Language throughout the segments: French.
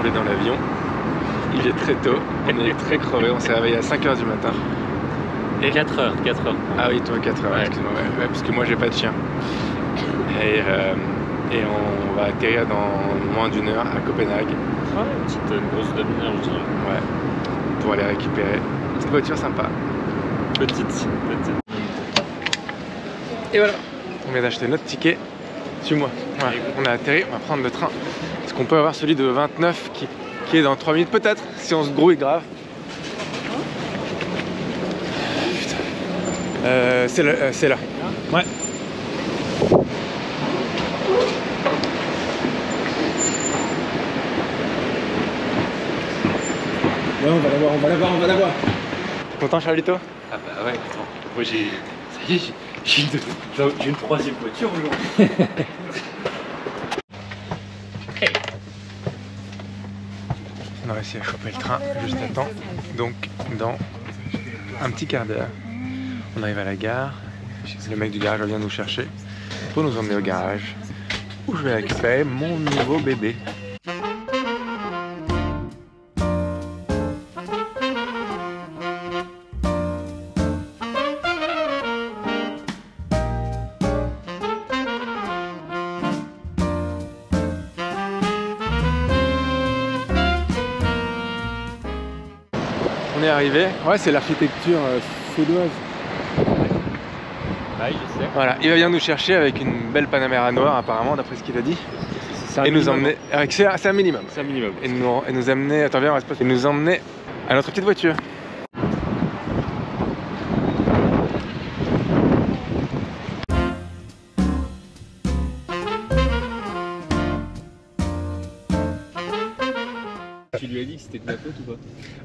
On est dans l'avion, il est très tôt, on est très crevé, on s'est réveillé à 5 h du matin. Et 4 heures. Ah oui, toi 4 h, ouais. Excuse-moi, ouais, parce que moi j'ai pas de chien. Et on va atterrir dans moins d'1 heure à Copenhague. Ouais, une grosse demi-heure, je dirais. Ouais, pour aller récupérer une petite voiture sympa. Petite. Et voilà, on vient d'acheter notre ticket. Suis-moi. Ouais, on a atterri, on va prendre le train. Est-ce qu'on peut avoir celui de 29 qui est dans 3 minutes peut-être, si on se grouille grave. Putain. C'est là. Ouais. Ouais, on va la voir. Content, Charlito? Ah bah ouais, attends. Moi j'ai une troisième voiture aujourd'hui. On a réussi à choper le train juste à temps. Donc dans un petit quart d'heure, on arrive à la gare. Le mec du garage vient nous chercher pour nous emmener au garage où je vais récupérer mon nouveau bébé. On est arrivé. Ouais, c'est l'architecture suédoise. Ouais, je sais. Voilà, il va venir nous chercher avec une belle Panamera noire apparemment, d'après ce qu'il a dit. Et nous emmener. C'est un minimum. C'est un minimum. Et nous amener. Attends, viens, on reste pas. Et nous emmener à notre petite voiture. Tu lui as dit que c'était de ta faute ou pas?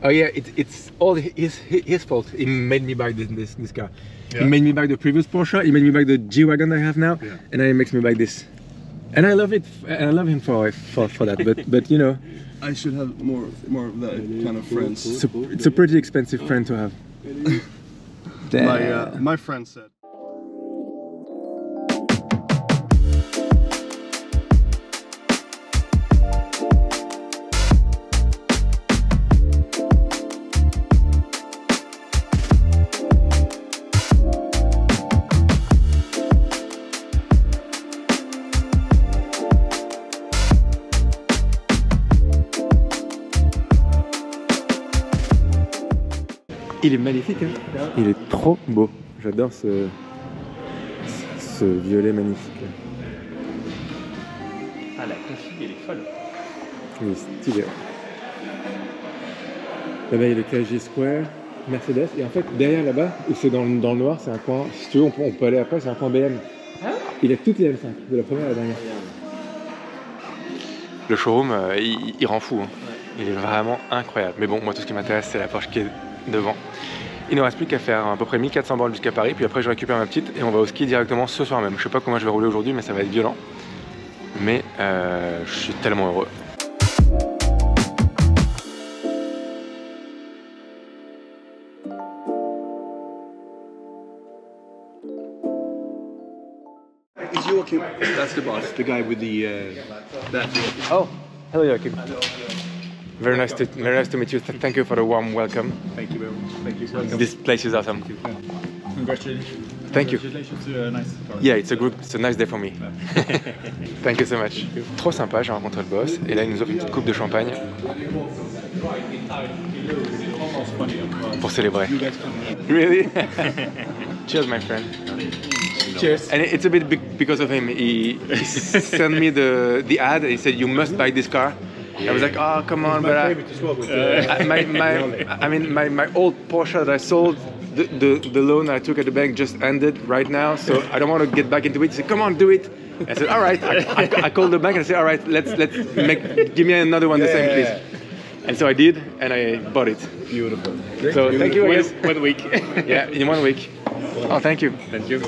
Oh yeah, it's all his fault. He made me buy this car. Yeah. He made me buy the previous Porsche. He made me buy the G-Wagon I have now, Yeah. and then he makes me buy this. And I love it. And I love him for that. But you know, I should have more of that kind of friends. it's a pretty expensive friend to have. My friend said. Il est magnifique, hein. Il est trop beau. J'adore ce violet magnifique. Ah, la config, elle est folle. Il est stylé. Là-bas, il y a le KG Square, Mercedes. Et en fait, derrière là-bas, où c'est dans le noir, c'est un coin. Si tu veux, on peut aller après, c'est un coin BM. Ah ouais. Il a toutes les M5, de la première à la dernière. Le showroom, il rend fou. Hein. Ouais. Il est vraiment incroyable. Mais bon, moi, tout ce qui m'intéresse, c'est la Porsche qui est devant. Il ne reste plus qu'à faire à peu près 1400 bornes jusqu'à Paris, puis après je récupère ma petite et on va au ski directement ce soir même. Je sais pas comment je vais rouler aujourd'hui, mais ça va être violent. Mais je suis tellement heureux. Is Joachim? That's the boss, the guy with the that. Oh, hello Joachim. Very nice to meet you. Thank you for the warm welcome. Thank you very much. Thank you. Welcome. This place is awesome. Congratulations. Thank you. Congratulations to a nice car. Yeah, it's a nice day for me. Thank you so much. Trop sympa, j'ai rencontré le boss et là il nous offre une petite coupe de champagne pour célébrer. Really? Cheers, my friend. Cheers. And it's a bit because of him. He sent me the ad. He said you must buy this car. I was like, oh come on, but my old Porsche that I sold, the loan I took at the bank just ended right now, so I don't want to get back into it. He said, come on, do it. I said, all right. I called the bank and I said, all right, let's give me another one the same, please. And so I did, and I bought it. Beautiful. So thank you, I guess. 1 week. Yeah, in 1 week. Oh, thank you. Thank you.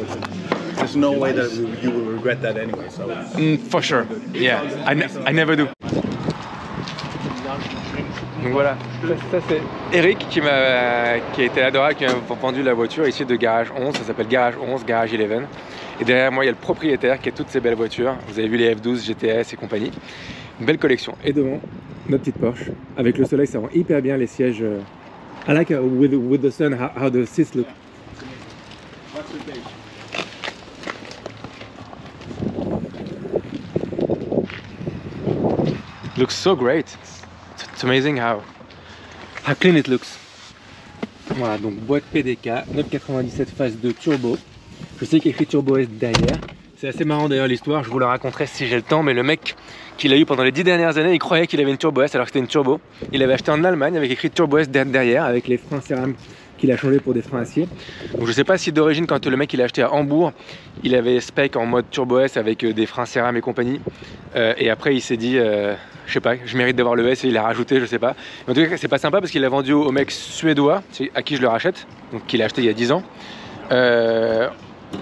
There's no way that you will regret that anyway. So. For sure. Yeah, I never do. Donc voilà, ça c'est Eric qui a été adorable, qui m'a vendu la voiture ici de Garage 11, ça s'appelle Garage 11, Garage 11. Et derrière moi il y a le propriétaire qui a toutes ces belles voitures, vous avez vu les F12, GTS et compagnie. Belle collection. Et devant, notre petite Porsche. Avec le soleil, ça rend hyper bien les sièges. I like with the sun how the seats look. Looks so great. It's amazing how clean it looks. Voilà, donc boîte PDK 997 phase 2 turbo. Je sais qu'il y a écrit Turbo S derrière. C'est assez marrant d'ailleurs l'histoire, je vous la raconterai si j'ai le temps, mais le mec qui l'a eu pendant les 10 dernières années, il croyait qu'il avait une Turbo S alors que c'était une turbo. Il l'avait acheté en Allemagne avec écrit Turbo S derrière, avec les freins céramiques qu'il a changé pour des freins acier. Donc je sais pas si d'origine, quand le mec il a acheté à Hambourg, il avait spec en mode Turbo S avec des freins céramiques et compagnie. Et après il s'est dit, je sais pas, je mérite d'avoir le S et il a rajouté, je sais pas. Mais en tout cas c'est pas sympa parce qu'il l'a vendu au mec suédois, à qui je le rachète, donc qu'il a acheté il y a 10 ans.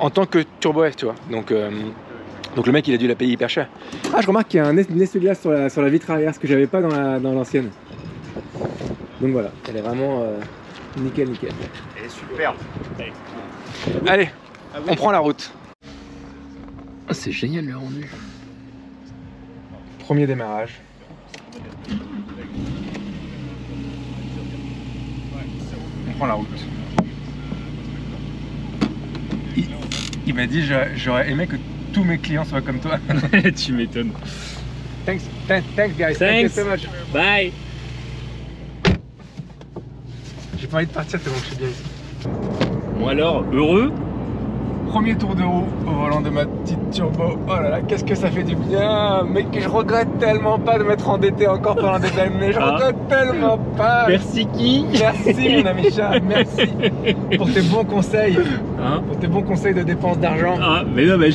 En tant que Turbo S, tu vois. Donc le mec il a dû la payer hyper cher. Ah, je remarque qu'il y a un essuie-glace sur la vitre arrière, ce que j'avais pas dans l'ancienne. Donc voilà, elle est vraiment nickel. Elle est superbe. Allez, on prend la route. Oh, c'est génial le rendu. Premier démarrage. On prend la route. Il m'a dit j'aurais aimé que tous mes clients soient comme toi. Tu m'étonnes. Thanks guys. Thank you so much. Bye. J'ai pas envie de partir tellement que je suis bien ici. Bon alors, heureux? Premier tour de roue au volant de ma petite turbo. Oh là là, qu'est-ce que ça fait du bien. Mec, je regrette tellement pas de m'être endetté encore pendant des années. Je regrette tellement pas. Merci qui? Merci mon ami chat, merci pour tes bons conseils. Hein? Pour tes bons conseils de dépenses d'argent. Ah, mais non, mais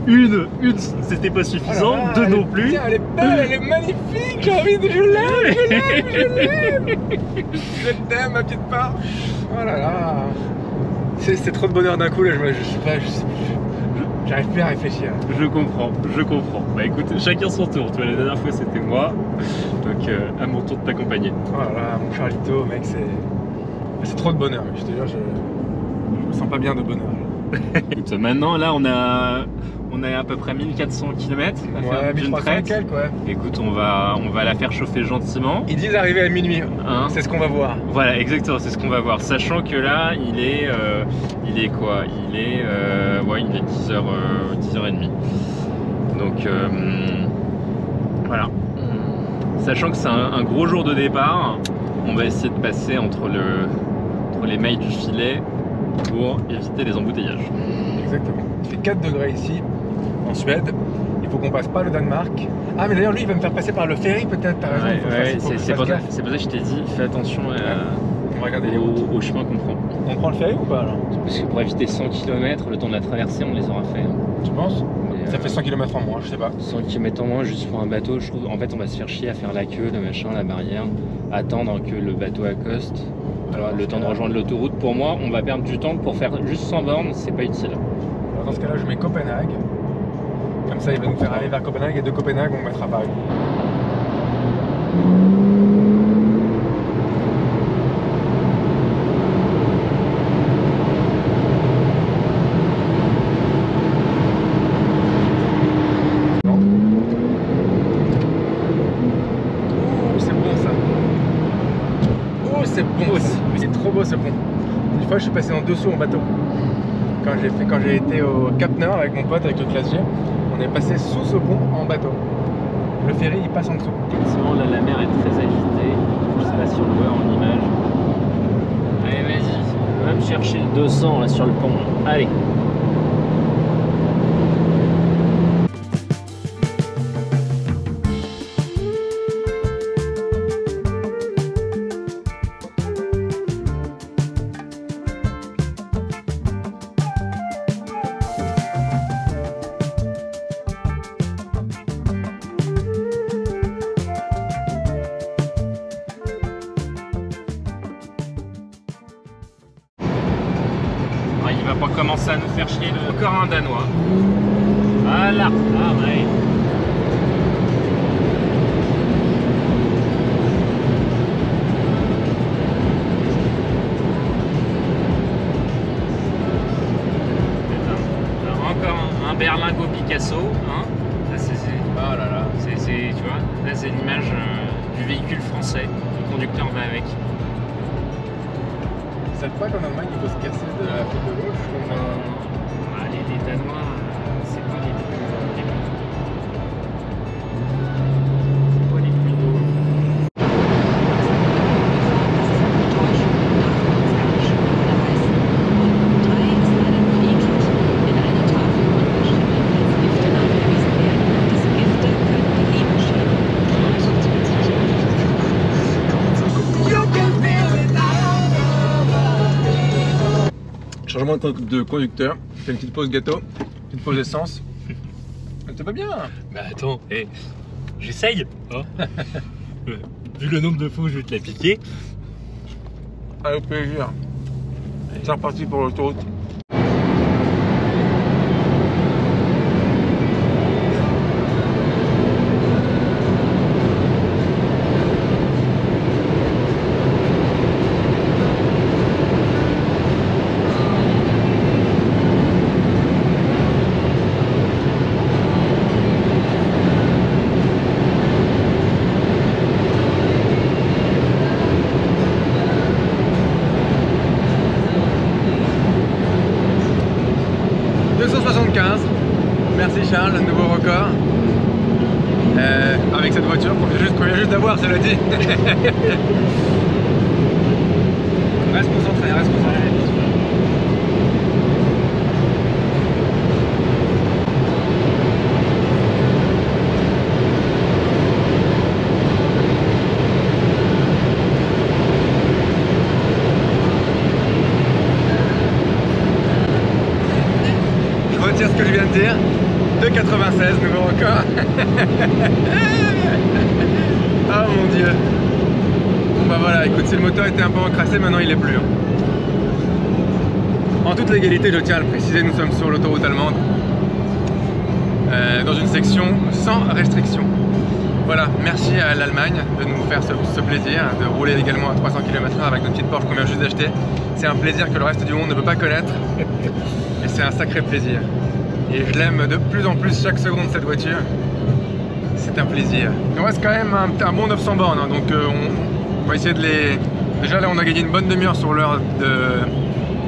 une c'était pas suffisant, Oh là là, deux non plus. Tiens, elle est belle, elle est magnifique, j'ai envie de... Je l'aime. Je t'aime ma petite part. Oh là là. C'est trop de bonheur d'un coup là, j'arrive plus à réfléchir. Je comprends. Bah écoute, chacun son tour. Tu vois, la dernière fois c'était moi, donc à mon tour de t'accompagner. Oh là là, mon Charlito, mec, c'est trop de bonheur. Je te jure, je me sens pas bien de bonheur. Écoute, maintenant là on a à peu près 1400 km à faire d'une traite. Ouais. Écoute, on va la faire chauffer gentiment. Ils disent arriver à minuit, Hein? c'est ce qu'on va voir. Voilà, exactement, c'est ce qu'on va voir. Sachant que là, il est quoi? Il est 10h30. Donc voilà. Sachant que c'est un gros jour de départ, on va essayer de passer entre les mailles du filet pour éviter les embouteillages. Exactement. Il fait 4 degrés ici, en Suède. Il faut qu'on passe pas le Danemark. Ah, mais d'ailleurs, lui, il va me faire passer par le ferry, peut-être. T'as raison. Ouais, c'est pour ça que je t'ai dit, fais attention On va regarder les routes. au chemin qu'on prend. On prend le ferry ou pas alors? Parce que pour éviter 100 km, le temps de la traversée, on les aura fait. Tu penses? Mais, Ça fait 100 km en moins, je sais pas. 100 km en moins juste pour un bateau, je trouve. En fait, on va se faire chier à faire la queue, le machin, la barrière, attendre que le bateau accoste. Alors, le temps de rejoindre l'autoroute, pour moi, on va perdre du temps pour faire juste 100 bornes, c'est pas utile. Alors, dans ce cas-là, je mets Copenhague. Comme ça, il va nous faire aller vers Copenhague et de Copenhague, on mettra Paris. C'est trop beau ce pont. Une fois je suis passé en dessous en bateau. Quand j'ai été au Cap Nord avec mon pote, avec le classe G, on est passé sous ce pont en bateau. Le ferry il passe en dessous. Effectivement là la mer est très agitée. Je sais pas si on le voit en image. Allez vas-y, va me chercher le 200 là sur le pont. Allez. Il va pas commencer à nous faire chier encore un Danois. Voilà. Ah ouais. Encore un berlingot Picasso, hein. Ça, c'est, Oh là là. tu vois, Là, c'est l'image du véhicule français. Le conducteur va avec. Ils savent pas qu'en Allemagne il faut se casser de la faute de gauche. Les Danois, c'est pas les plus beaux. Changement de conducteur, fais une petite pause gâteau, une petite pause essence. Ça va bien. Bah attends, j'essaye. Hein. Vu le nombre de fois où je vais te la piquer. Avec plaisir. C'est reparti pour l'autoroute. Merci Charles, nouveau record. Avec cette voiture qu'on vient juste d'avoir, cela dit. Reste concentré, reste concentré. Je retire ce que je viens de dire. 2,96, nouveau record. Oh mon dieu. Bon bah voilà, écoute, si le moteur était un peu encrassé, maintenant il l'est plus. En toute légalité, je tiens à le préciser, nous sommes sur l'autoroute allemande. Dans une section sans restriction. Voilà, merci à l'Allemagne de nous faire ce plaisir, de rouler également à 300 km/h avec notre petite Porsche qu'on vient juste d'acheter. C'est un plaisir que le reste du monde ne peut pas connaître. Et c'est un sacré plaisir. Et je l'aime de plus en plus chaque seconde cette voiture. C'est un plaisir. Il nous reste quand même un bon 900 bornes, hein, donc on va essayer de les... Déjà là on a gagné une bonne demi-heure sur l'heure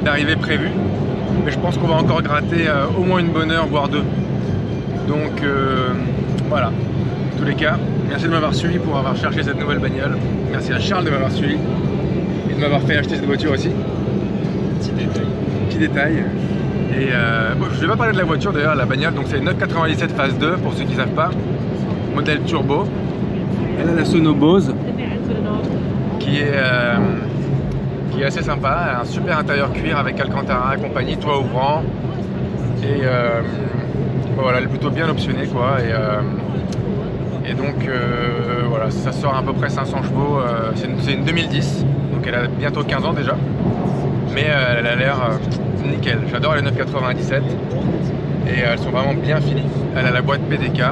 d'arrivée prévue. Mais je pense qu'on va encore gratter au moins une bonne heure, voire deux. Donc voilà. En tous les cas, merci de m'avoir suivi pour avoir cherché cette nouvelle bagnole. Merci à Charles de m'avoir suivi et de m'avoir fait acheter cette voiture aussi. Petit détail. Petit détail. Et bon, je ne vais pas parler de la voiture d'ailleurs, la bagnole, donc c'est une 997 phase 2 pour ceux qui ne savent pas, modèle turbo. Elle a la sono Bose qui est assez sympa, un super intérieur cuir avec Alcantara et compagnie, toit ouvrant. Et voilà, elle est plutôt bien optionnée quoi. Et donc voilà, ça sort à peu près 500 chevaux, c'est une 2010, donc elle a bientôt 15 ans déjà. Mais elle a l'air nickel. J'adore les 997 et elles sont vraiment bien finies. Elle a la boîte PDK